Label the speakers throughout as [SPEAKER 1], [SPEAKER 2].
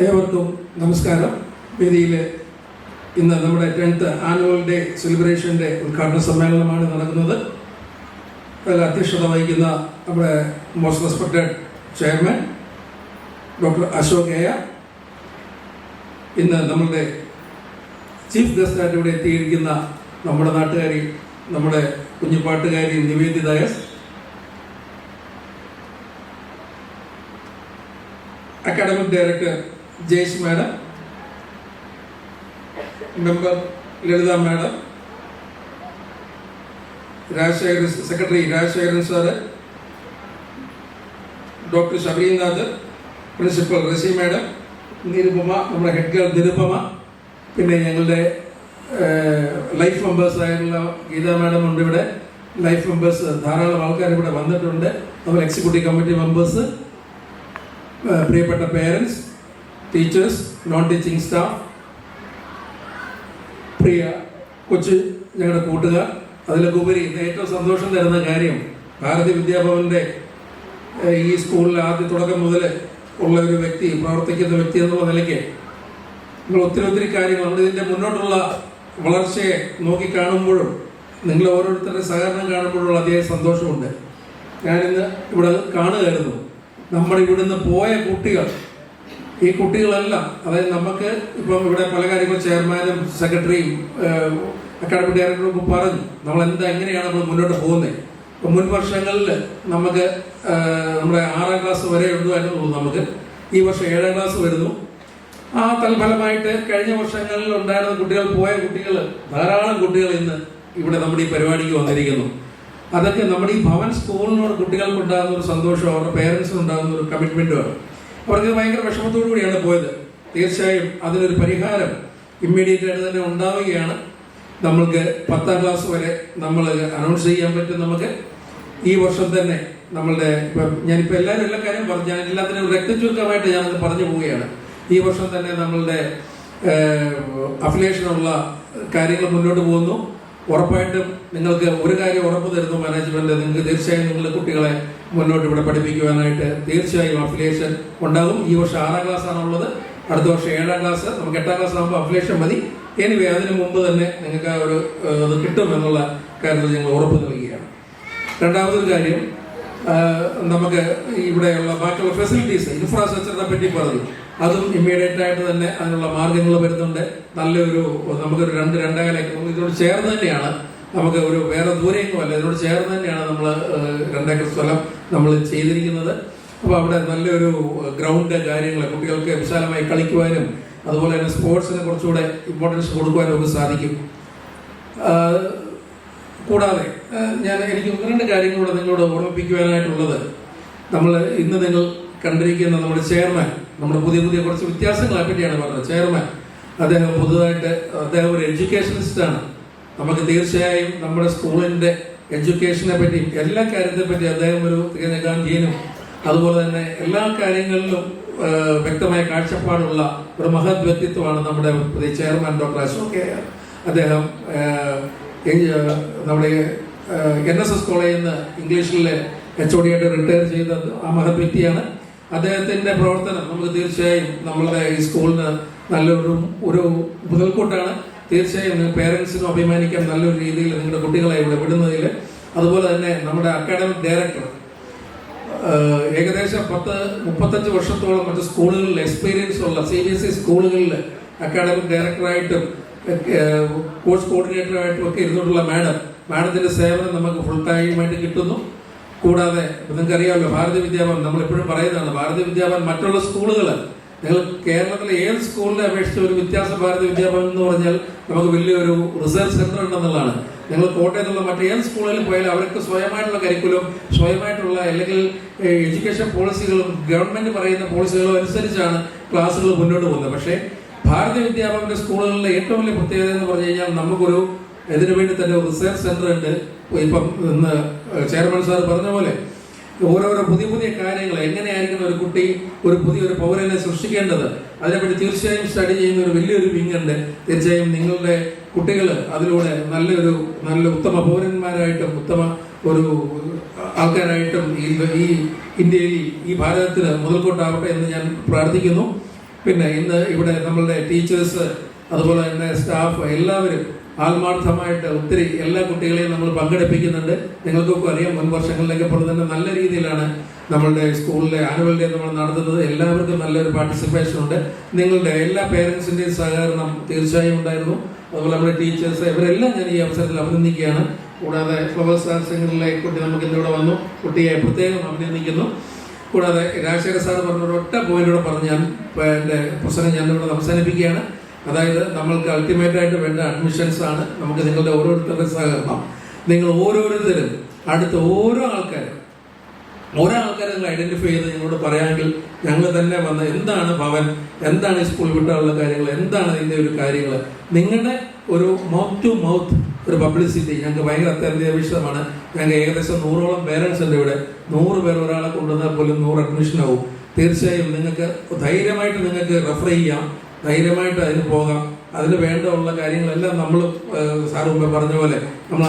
[SPEAKER 1] ഏവർക്കും നമസ്കാരം. വേദിയിൽ ഇന്ന് നമ്മുടെ 10th ആനുവൽ ഡേ സെലിബ്രേഷൻ്റെ ഉദ്ഘാടന സമ്മേളനമാണ് നടക്കുന്നത്. അതിൽ അധ്യക്ഷത വഹിക്കുന്ന നമ്മുടെ most respected chairman doctor Ashok എയ, ഇന്ന് നമ്മളുടെ ചീഫ് ഗസ്റ്റായിട്ട് ഇവിടെ എത്തിയിരിക്കുന്ന നമ്മുടെ നാട്ടുകാരി, നമ്മുടെ കുഞ്ഞുപാട്ടുകാരി Nivedita S, academic director Jayesh madam, member Lalitha madam, secretary Rajasekharan sir, doctor Sabarinath, principal Rasi madam, Nirupama, നമ്മുടെ ഹെഡ് ഗേൾ നിരുപമ, പിന്നെ ഞങ്ങളുടെ ലൈഫ് മെമ്പേഴ്സായിട്ടുള്ള ഗീത മാഡം ഉണ്ട്. ഇവിടെ ലൈഫ് മെമ്പേഴ്സ് ധാരാളം ആൾക്കാർ ഇവിടെ വന്നിട്ടുണ്ട്. അതുപോലെ എക്സിക്യൂട്ടീവ് കമ്മിറ്റി മെമ്പേഴ്സ്, പ്രിയപ്പെട്ട parents, teachers, non teaching staff, പ്രിയ കൊച്ചു ഞങ്ങളുടെ കൂട്ടുകാർ. അതിലൊക്കെ ഉപരി ഇന്ന് ഏറ്റവും സന്തോഷം തരുന്ന കാര്യം, ഭാരതി വിദ്യാഭവൻ്റെ ഈ സ്കൂളിൽ ആദ്യ തുടക്കം മുതൽ ഉള്ള ഒരു വ്യക്തി, പ്രവർത്തിക്കുന്ന വ്യക്തി എന്നുള്ള നിലയ്ക്ക് നിങ്ങൾ ഒത്തിരി കാര്യങ്ങൾ നമ്മളിതിൻ്റെ മുന്നോട്ടുള്ള വളർച്ചയെ നോക്കിക്കാണുമ്പോഴും നിങ്ങൾ ഓരോരുത്തരുടെ സഹകരണം കാണുമ്പോഴുള്ള അതിയായ സന്തോഷമുണ്ട്. ഞാനിന്ന് ഇവിടെ കാണുകയായിരുന്നു, നമ്മുടെ ഇവിടുന്ന് പോയ കുട്ടികൾ, ഈ കുട്ടികളെല്ലാം, അതായത് നമുക്ക് ഇപ്പം ഇവിടെ പല കാര്യങ്ങളും ചെയർമാനും സെക്രട്ടറിയും അക്കാഡമിക് ഡയറക്ടറും ഒക്കെ പറഞ്ഞു എങ്ങനെയാണ് നമ്മൾ മുന്നോട്ട് പോകുന്നത്. ഇപ്പം മുൻ വർഷങ്ങളിൽ നമുക്ക് നമ്മുടെ 6ാം ക്ലാസ് വരെ ഉള്ളതായിരുന്നു, നമുക്ക് ഈ വർഷം 7ാം ക്ലാസ് വരുന്നു. ആ തൽഫലമായിട്ട് കഴിഞ്ഞ വർഷങ്ങളിൽ ഉണ്ടായിരുന്ന കുട്ടികൾ, പോയ കുട്ടികൾ, ധാരാളം കുട്ടികൾ ഇന്ന് ഇവിടെ നമ്മുടെ ഈ പരിപാടിക്ക് വന്നിരിക്കുന്നു. അതൊക്കെ നമ്മുടെ ഈ ഭവൻ സ്കൂളിനോട് കുട്ടികൾക്ക് ഉണ്ടാകുന്ന ഒരു സന്തോഷം, അവരുടെ പേരൻസിന് ഉണ്ടാകുന്ന ഒരു കമ്മിറ്റ്മെൻറ്റുമാണ്. അവർക്ക് ഭയങ്കര വിഷമത്തോടു കൂടിയാണ് പോയത്. തീർച്ചയായും അതിനൊരു പരിഹാരം ഇമ്മീഡിയറ്റ് ആയിട്ട് തന്നെ ഉണ്ടാവുകയാണ്. നമ്മൾക്ക് 10ാം ക്ലാസ് വരെ നമ്മൾ അനൗൺസ് ചെയ്യാൻ പറ്റും. നമുക്ക് ഈ വർഷം തന്നെ നമ്മളുടെ, ഇപ്പം ഞാനിപ്പോൾ എല്ലാവരും എല്ലാ കാര്യം പറഞ്ഞു, ഞാൻ എല്ലാത്തിനും രക്തചുരുക്കമായിട്ട് ഞാനത് പറഞ്ഞു പോവുകയാണ്. ഈ വർഷം തന്നെ നമ്മളുടെ അഫിലിയേഷനുള്ള കാര്യങ്ങൾ മുന്നോട്ട് പോകുന്നു. ഉറപ്പായിട്ടും നിങ്ങൾക്ക് ഒരു കാര്യം ഉറപ്പ് തരുന്നു മാനേജ്മെന്റ്, നിങ്ങൾക്ക് തീർച്ചയായും നിങ്ങളുടെ കുട്ടികളെ മുന്നോട്ട് ഇവിടെ പഠിപ്പിക്കുവാനായിട്ട് തീർച്ചയായും അഫിലിയേഷൻ ഉണ്ടാകും. ഈ വർഷം 6ാം ക്ലാസ് ആണുള്ളത്, അടുത്ത വർഷം 7ാം ക്ലാസ്, നമുക്ക് 8ാം ക്ലാസ് ആകുമ്പോൾ അഫിലിയേഷൻ മതി. എനിവേ അതിന് മുമ്പ് തന്നെ നിങ്ങൾക്ക് ആ ഒരു ഇത് കിട്ടും എന്നുള്ള കാര്യത്തിൽ ഞങ്ങൾ ഉറപ്പ് നൽകുകയാണ്. രണ്ടാമതൊരു കാര്യം, നമുക്ക് ഇവിടെയുള്ള ബാക്കിയുള്ള ഫെസിലിറ്റീസ്, ഇൻഫ്രാസ്ട്രക്ചറിനെ പറ്റി പറഞ്ഞു. അതും ഇമ്മീഡിയറ്റ് ആയിട്ട് തന്നെ അതിനുള്ള മാർഗങ്ങൾ വരുന്നുണ്ട്. നല്ലൊരു നമുക്കൊരു 2.5 ഏക്കർ ഇതിനോട് ചേർന്ന് തന്നെയാണ്, നമുക്ക് ഒരു വേറെ ദൂരെയൊന്നുമല്ല, ഇതിനോട് ചേർന്ന് തന്നെയാണ് നമ്മൾ 2 ഏക്കർ സ്ഥലം നമ്മൾ ചെയ്തിരിക്കുന്നത്. അപ്പോൾ അവിടെ നല്ലൊരു ഗ്രൗണ്ട് കാര്യങ്ങൾ, കുട്ടികൾക്ക് വിശാലമായി കളിക്കുവാനും അതുപോലെ തന്നെ സ്പോർട്സിന് കുറച്ചുകൂടെ ഇമ്പോർട്ടൻസ് കൊടുക്കുവാനും ഒക്കെ സാധിക്കും. കൂടാതെ എനിക്ക് 1-2 കാര്യങ്ങളൂടെ നിങ്ങളോട് ഓർമ്മിപ്പിക്കുവാനായിട്ടുള്ളത്, നമ്മൾ ഇന്ന് നിങ്ങൾ കണ്ടിരിക്കുന്ന നമ്മുടെ ചെയർമാൻ, നമ്മുടെ പുതിയ കുറച്ച് വ്യത്യാസങ്ങളെ പറ്റിയാണ് പറഞ്ഞത്. ചെയർമാൻ അദ്ദേഹം പുതുതായിട്ട്, അദ്ദേഹം ഒരു എഡ്യൂക്കേഷനിസ്റ്റാണ്. നമുക്ക് തീർച്ചയായും നമ്മുടെ സ്കൂളിൻ്റെ എഡ്യൂക്കേഷനെ പറ്റിയും എല്ലാ കാര്യത്തെ പറ്റി അദ്ദേഹം ഒരു തികഞ്ഞ ഗാന്ധിയനും അതുപോലെ തന്നെ എല്ലാ കാര്യങ്ങളിലും വ്യക്തമായ കാഴ്ചപ്പാടുള്ള ഒരു മഹത് വ്യക്തിത്വമാണ് നമ്മുടെ ചെയർമാൻ ഡോക്ടർ അശോക് എയ. അദ്ദേഹം നമ്മുടെ NSS കോളേജിൽ നിന്ന് ഇംഗ്ലീഷിലെ HOD ആയിട്ട് റിട്ടയർ ചെയ്ത ആ മഹത് വ്യക്തിയാണ്. അദ്ദേഹത്തിൻ്റെ പ്രവർത്തനം നമുക്ക് തീർച്ചയായും നമ്മളുടെ ഈ സ്കൂളിന് നല്ലൊരു മുതൽക്കൂട്ടാണ്. തീർച്ചയായും പേരൻസിനും അഭിമാനിക്കാൻ നല്ലൊരു രീതിയിൽ നിങ്ങളുടെ കുട്ടികളെ ഇവിടെ വിടുന്നതിൽ. അതുപോലെ തന്നെ നമ്മുടെ അക്കാഡമിക് ഡയറക്ടർ ഏകദേശം 35 വർഷത്തോളം മറ്റ് സ്കൂളുകളിൽ എക്സ്പീരിയൻസ് ഉള്ള CBSE സ്കൂളുകളിൽ അക്കാഡമിക് ഡയറക്ടറായിട്ടും കോഴ്സ് കോർഡിനേറ്ററായിട്ടും ഒക്കെ ഇരുന്നിട്ടുള്ള മാഡത്തിൻ്റെ സേവനം നമുക്ക് ഫുൾ ടൈമായിട്ട് കിട്ടുന്നു. കൂടാതെ നിങ്ങൾക്കറിയാമല്ലോ, ഭാരതി വിദ്യാഭവൻ നമ്മളെപ്പോഴും പറയുന്നതാണ്, ഭാരതി വിദ്യാഭവൻ മറ്റുള്ള സ്കൂളുകൾ, നിങ്ങൾ കേരളത്തിലെ ഏത് സ്കൂളിനെ അപേക്ഷിച്ച് ഒരു വ്യത്യാസം ഭാരതി വിദ്യാഭവൻ എന്ന് പറഞ്ഞാൽ നമുക്ക് വലിയൊരു റിസർച്ച് സെന്റർ ഉണ്ടെന്നുള്ളതാണ്. നിങ്ങൾ കോട്ടയത്തുള്ള മറ്റേത് സ്കൂളിൽ പോയാൽ അവർക്ക് സ്വയമായിട്ടുള്ള കരിക്കുലം, സ്വയമായിട്ടുള്ള അല്ലെങ്കിൽ എഡ്യൂക്കേഷൻ പോളിസികളും ഗവൺമെന്റ് പറയുന്ന പോളിസികളും അനുസരിച്ചാണ് ക്ലാസ്സുകൾ മുന്നോട്ട് പോകുന്നത്. പക്ഷേ ഭാരതി വിദ്യാഭവന്റെ സ്കൂളുകളിലെ ഏറ്റവും വലിയ പ്രത്യേകത എന്ന് പറഞ്ഞു കഴിഞ്ഞാൽ നമുക്കൊരു ഇതിനു വേണ്ടി തന്നെ റിസർച്ച് സെന്റർ ഉണ്ട്. ഇപ്പം ഇന്ന് ചെയർമാൻ സാർ പറഞ്ഞ പോലെ ഓരോരോ പുതിയ കാര്യങ്ങൾ, എങ്ങനെയായിരിക്കണം ഒരു കുട്ടി ഒരു പുതിയൊരു പൗരനെ സൃഷ്ടിക്കേണ്ടത്, അതിനെപ്പറ്റി തീർച്ചയായും സ്റ്റഡി ചെയ്യുന്ന ഒരു വലിയൊരു വിങ് ഉണ്ട്. തീർച്ചയായും നിങ്ങളുടെ കുട്ടികൾ അതിലൂടെ നല്ല ഉത്തമ പൗരന്മാരായിട്ടും ഉത്തമ ഒരു ആൾക്കാരായിട്ടും ഈ ഇന്ത്യയിൽ, ഈ ഭാരതത്തിന് മുതൽക്കൂട്ടാവട്ടെ എന്ന് ഞാൻ പ്രാർത്ഥിക്കുന്നു. പിന്നെ ഇന്ന് ഇവിടെ നമ്മളുടെ ടീച്ചേഴ്സ്, അതുപോലെ തന്നെ സ്റ്റാഫ് എല്ലാവരും ആത്മാർത്ഥമായിട്ട് ഒത്തിരി എല്ലാ കുട്ടികളെയും നമ്മൾ പങ്കെടുപ്പിക്കുന്നുണ്ട്. നിങ്ങൾക്കൊക്കെ അറിയാം, മുൻ വർഷങ്ങളിലേക്ക് പോലെ തന്നെ നല്ല രീതിയിലാണ് നമ്മളുടെ സ്കൂളിലെ ആനുവൽ ഡേ നമ്മൾ നടത്തുന്നത്. എല്ലാവർക്കും നല്ലൊരു പാർട്ടിസിപ്പേഷൻ ഉണ്ട്. നിങ്ങളുടെ എല്ലാ പേരൻസിൻ്റെയും സഹകരണം തീർച്ചയായും ഉണ്ടായിരുന്നു. അതുപോലെ നമ്മുടെ ടീച്ചേഴ്സ് ഇവരെല്ലാം ഞാൻ ഈ അവസരത്തിൽ അഭിനന്ദിക്കുകയാണ്. കൂടാതെ ഫ്ലവേഴ്സ് ആർട്സ് സെന്ററിലെ കുട്ടി നമുക്ക് ഇന്നിവിടെ വന്നു, കുട്ടിയെ പ്രത്യേകം അഭിനന്ദിക്കുന്നു. കൂടാതെ രാജശേഖര സാർ പറഞ്ഞ ഒറ്റ പോയിന്റോടെ പറഞ്ഞ് ഞാൻ എൻ്റെ പ്രസംഗം ഞാനിവിടെ അവസാനിപ്പിക്കുകയാണ്. അതായത് നമ്മൾക്ക് അൾട്ടിമേറ്റായിട്ട് വേണ്ട അഡ്മിഷൻസ് ആണ്. നമുക്ക് നിങ്ങളുടെ ഓരോരുത്തരുടെ സഹകരണം. നിങ്ങൾ ഓരോരുത്തരും അടുത്ത ഓരോ ആൾക്കാരെ നിങ്ങൾ ഐഡന്റിഫൈ ചെയ്ത് നിങ്ങളോട് പറയാമെങ്കിൽ ഞങ്ങൾ തന്നെ വന്ന് എന്താണ് ഭവൻ, എന്താണ് ഈ സ്കൂൾ വിട്ടുള്ള കാര്യങ്ങൾ, എന്താണ് ഇതിൻ്റെ ഒരു കാര്യങ്ങൾ, നിങ്ങളുടെ ഒരു മൗത്ത് ടു മൗത്ത് ഒരു പബ്ലിസിറ്റി ഞങ്ങൾക്ക് ഭയങ്കര അത്യന്താപേക്ഷിതമാണ്. ഞങ്ങൾക്ക് ഏകദേശം 100ഓളം പേരൻസ് ഉണ്ട് ഇവിടെ. 100 പേർ ഒരാളെ കൊണ്ടുവന്നാൽ പോലും 100 അഡ്മിഷൻ ആവും. തീർച്ചയായും നിങ്ങൾക്ക് ധൈര്യമായിട്ട് നിങ്ങൾക്ക് റെഫർ ചെയ്യാം, ധൈര്യമായിട്ട് അതിന് പോകാം. അതിന് വേണ്ട കാര്യങ്ങളെല്ലാം നമ്മൾ സാർ മുമ്പ് പറഞ്ഞ പോലെ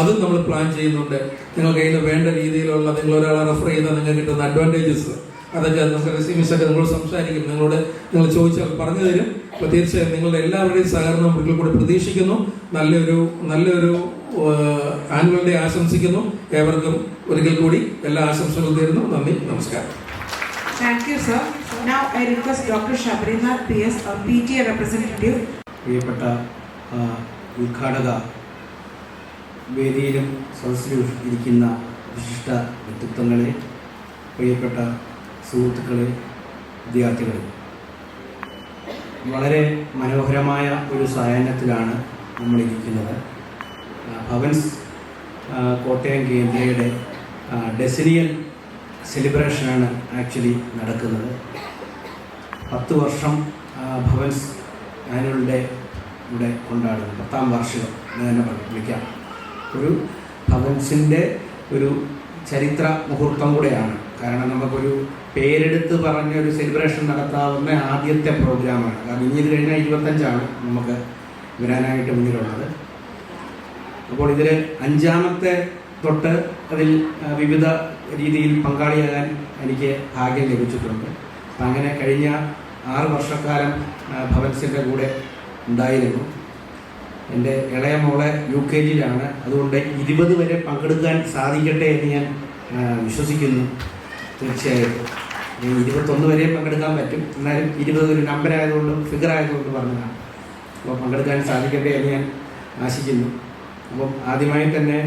[SPEAKER 1] അതും നമ്മൾ പ്ലാൻ ചെയ്യുന്നുണ്ട്. നിങ്ങൾക്ക് അതിന് വേണ്ട രീതിയിലുള്ള നിങ്ങൾ ഒരാളെ റെഫർ ചെയ്താൽ നിങ്ങൾക്ക് കിട്ടുന്ന അഡ്വാൻറ്റേജസ് അതൊക്കെ നമുക്ക് റെസിമീസൊക്കെ നിങ്ങൾ സംസാരിക്കും, നിങ്ങൾ ചോദിച്ചാൽ പറഞ്ഞു തരും. അപ്പോൾ തീർച്ചയായും നിങ്ങളുടെ എല്ലാവരുടെയും സഹകരണം ഒരിക്കൽ കൂടി പ്രതീക്ഷിക്കുന്നു. നല്ലൊരു ആനുവൽ ഡേ ആശംസിക്കുന്നു. ഏവർക്കും ഒരിക്കൽ കൂടി എല്ലാ ആശംസകളും തരുന്നു. നന്ദി, നമസ്കാരം.
[SPEAKER 2] Thank you, sir. Now I request Dr. Shabrinath PS, our PTA representative.
[SPEAKER 3] പ്രിയപ്പെട്ട ഉദ്ഘാടക, വേദിയിലും സദസ്സിലും ഇരിക്കുന്ന വിശിഷ്ട വ്യക്തിത്വങ്ങളെ, പ്രിയപ്പെട്ട സുഹൃത്തുക്കളെ, വിദ്യാർത്ഥികളെ, വളരെ മനോഹരമായ ഒരു സായാഹ്നത്തിലാണ് നമ്മളിരിക്കുന്നത്. ഭവൻസ് കോട്ടയം കേന്ദ്രയുടെ ഡെസിനിയൽ സെലിബ്രേഷനാണ് ആക്ച്വലി നടക്കുന്നത്. 10 വർഷം ഭവൻസ് ആനുവൽ ഡേ ഇവിടെ കൊണ്ടാടുന്നു. 10ാം വാർഷികം എന്ന് തന്നെ വിളിക്കാം. ഒരു ഭവൻസിൻ്റെ ഒരു ചരിത്ര മുഹൂർത്തം കൂടെയാണ്. കാരണം നമുക്കൊരു പേരെടുത്ത് പറഞ്ഞൊരു സെലിബ്രേഷൻ നടത്താവുന്ന ആദ്യത്തെ പ്രോഗ്രാമാണ്. കാരണം ഇനി ഇത് കഴിഞ്ഞാൽ 25ആണ് നമുക്ക് വരാനായിട്ട് മുന്നിലുള്ളത്. അപ്പോൾ ഇതിൽ 5ാമത്തെ തൊട്ട് അതിൽ വിവിധ രീതിയിൽ പങ്കാളിയാകാൻ എനിക്ക് ഭാഗ്യം ലഭിച്ചിട്ടുണ്ട്. അപ്പം അങ്ങനെ കഴിഞ്ഞ 6 വർഷക്കാലം ഭവൻസിൻ്റെ കൂടെ ഉണ്ടായിരുന്നു. എൻ്റെ ഇളയ മോളെ UKGയിലാണ്. അതുകൊണ്ട് 20 വരെ പങ്കെടുക്കാൻ സാധിക്കട്ടെ എന്ന് ഞാൻ വിശ്വസിക്കുന്നു. തീർച്ചയായിട്ടും 21 വരെ പങ്കെടുക്കാൻ പറ്റും. എന്നാലും 20 ഒരു നമ്പർ ആയതുകൊണ്ടും ഫിഗർ ആയതുകൊണ്ടും പറഞ്ഞതാണ്. അപ്പോൾ പങ്കെടുക്കാൻ സാധിക്കട്ടെ എന്ന് ഞാൻ ആശിക്കുന്നു. അപ്പം ആദ്യമായി തന്നെ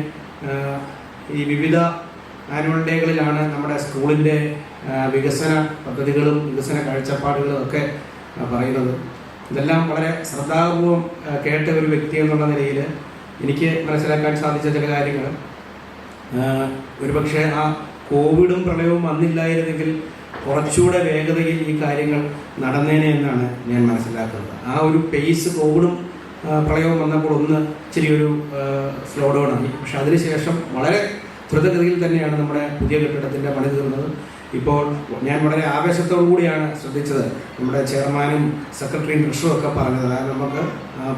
[SPEAKER 3] ഈ വിവിധ ആനുവൽ ഡേകളിലാണ് നമ്മുടെ സ്കൂളിൻ്റെ വികസന പദ്ധതികളും വികസന കാഴ്ചപ്പാടുകളും ഒക്കെ പറയുന്നത്. ഇതെല്ലാം വളരെ ശ്രദ്ധാപൂർവം കേട്ട ഒരു വ്യക്തി എന്നുള്ള നിലയിൽ എനിക്ക് മനസ്സിലാക്കാൻ സാധിച്ച ചില കാര്യങ്ങൾ, ഒരുപക്ഷെ ആ കോവിഡും പ്രളയവും വന്നില്ലായിരുന്നെങ്കിൽ കുറച്ചുകൂടെ വേഗതയിൽ ഈ കാര്യങ്ങൾ നടന്നേനെ എന്നാണ് ഞാൻ മനസ്സിലാക്കുന്നത്. ആ ഒരു പേസ് കോവിഡും പ്രളയവും വന്നപ്പോൾ ഇച്ചിരി ഒരു സ്ലോ ഡൗൺ ആയി. പക്ഷെ അതിനുശേഷം വളരെ ദ്രുതഗതിയിൽ തന്നെയാണ് നമ്മുടെ പുതിയ കെട്ടിടത്തിൻ്റെ പണി തീർന്നത്. ഇപ്പോൾ ഞാൻ വളരെ ആവേശത്തോടു കൂടിയാണ് ശ്രദ്ധിച്ചത് നമ്മുടെ ചെയർമാനും സെക്രട്ടറിയും ട്രഷറും ഒക്കെ പറഞ്ഞത്. അതായത് നമുക്ക്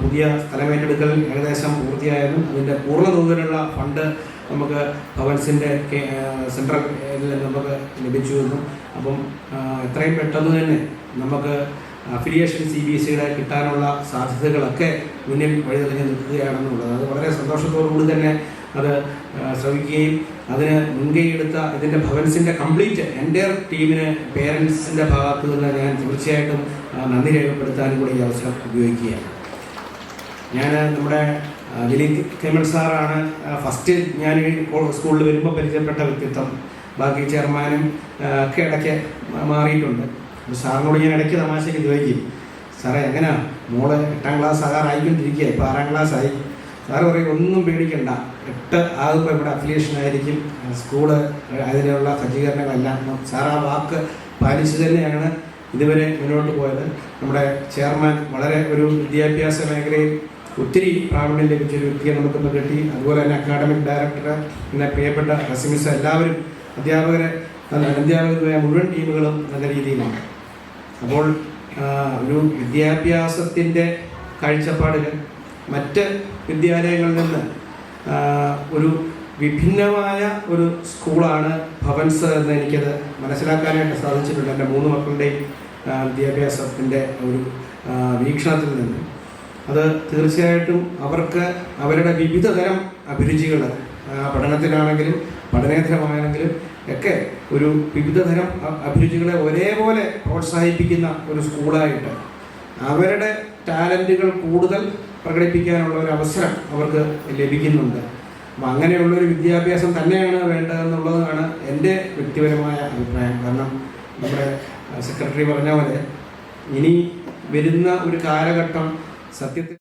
[SPEAKER 3] പുതിയ സ്ഥലമേറ്റെടുക്കൽ ഏകദേശം പൂർത്തിയായതും അതിൻ്റെ പൂർണ്ണതോതിലുള്ള ഫണ്ട് നമുക്ക് ഭവൻസിൻ്റെ സെൻട്രൽ നമുക്ക് ലഭിച്ചു എന്നും, അപ്പം എത്രയും പെട്ടെന്ന് തന്നെ നമുക്ക് അഫിലിയേഷൻ CBSEയുടെ കിട്ടാനുള്ള സാധ്യതകളൊക്കെ മുന്നിൽ വഴിതെളിഞ്ഞ് നിൽക്കുകയാണെന്നുള്ളത് അത് വളരെ സന്തോഷത്തോടു കൂടി തന്നെ അത് ശ്രമിക്കുകയും അതിന് മുൻകൈയെടുത്ത ഇതിൻ്റെ ഭവൻസിൻ്റെ കംപ്ലീറ്റ് എൻ്റയർ ടീമിന് പേരൻസിൻ്റെ ഭാഗത്തു നിന്ന് ഞാൻ തീർച്ചയായിട്ടും നന്ദി രേഖപ്പെടുത്താനും കൂടി ഈ അവസരം ഉപയോഗിക്കുകയാണ്. ഞാൻ നമ്മുടെ ദിലീപ് കേമൽ സാറാണ് ഫസ്റ്റ് ഞാൻ ഈ സ്കൂളിൽ വരുമ്പോൾ പരിചയപ്പെട്ട വ്യക്തിത്വം. ബാക്കി ചെയർമാനും ഒക്കെ ഇടയ്ക്ക് മാറിയിട്ടുണ്ട്. സാറിനോട് ഞാൻ ഇടയ്ക്ക് തമാശയ്ക്ക് ചോദിക്കും, സാറേ എങ്ങനെയാ മോള് 8ാം ക്ലാസ് ആകാറായിക്കൊണ്ടിരിക്കുക, ഇപ്പോൾ 6ാം ക്ലാസ് ആയി. സാറ് പറയും ഒന്നും പേടിക്കണ്ട, 8 ആകുമ്പോൾ ഇവിടെ അഫിലിയേഷൻ ആയിരിക്കും, സ്കൂള് അതിനുള്ള സജ്ജീകരണങ്ങളെല്ലാം. സാർ ആ വാക്ക് പാലിച്ചു തന്നെയാണ് ഇതുവരെ മുന്നോട്ട് പോയത്. നമ്മുടെ ചെയർമാൻ വളരെ ഒരു വിദ്യാഭ്യാസ മേഖലയിൽ ഒത്തിരി പ്രാവീണ്യം ലഭിച്ചൊരു വ്യക്തിയെ നമുക്കിപ്പോൾ കിട്ടി. അതുപോലെ തന്നെ അക്കാഡമിക് ഡയറക്ടർ, പിന്നെ പ്രിയപ്പെട്ട റസിമിസ, എല്ലാവരും അധ്യാപകരുമായ മുഴുവൻ ടീമുകളും നല്ല രീതിയിലാണ്. അപ്പോൾ ഒരു വിദ്യാഭ്യാസത്തിൻ്റെ കാഴ്ചപ്പാടിൽ മറ്റ് വിദ്യാലയങ്ങളിൽ നിന്ന് ഒരു വിഭിന്നമായ ഒരു സ്കൂളാണ് ഭവൻസ് എന്ന് എനിക്കത് മനസ്സിലാക്കാനായിട്ട് സാധിച്ചിട്ടുണ്ട്. എൻ്റെ 3 മക്കളുടെയും വിദ്യാഭ്യാസത്തിൻ്റെ ഒരു വീക്ഷണത്തിൽ നിന്ന് അത് തീർച്ചയായിട്ടും അവർക്ക് അവരുടെ വിവിധ തരം അഭിരുചികൾ പഠനത്തിലാണെങ്കിലും പഠനേതരമാണെങ്കിലും ഒക്കെ ഒരു വിവിധ തരം അഭിരുചികളെ ഒരേപോലെ പ്രോത്സാഹിപ്പിക്കുന്ന ഒരു സ്കൂളായിട്ട് അവരുടെ ടാലൻറ്റുകൾ കൂടുതൽ പ്രകടിപ്പിക്കാനുള്ള ഒരു അവസരം അവർക്ക് ലഭിക്കുന്നുണ്ട്. അപ്പം അങ്ങനെയുള്ളൊരു വിദ്യാഭ്യാസം തന്നെയാണ് വേണ്ടതെന്നുള്ളതാണ് എൻ്റെ വ്യക്തിപരമായ അഭിപ്രായം. കാരണം നമ്മുടെ സെക്രട്ടറി പറഞ്ഞ പോലെ ഇനി വരുന്ന ഒരു കാലഘട്ടം സത്യത്തിൽ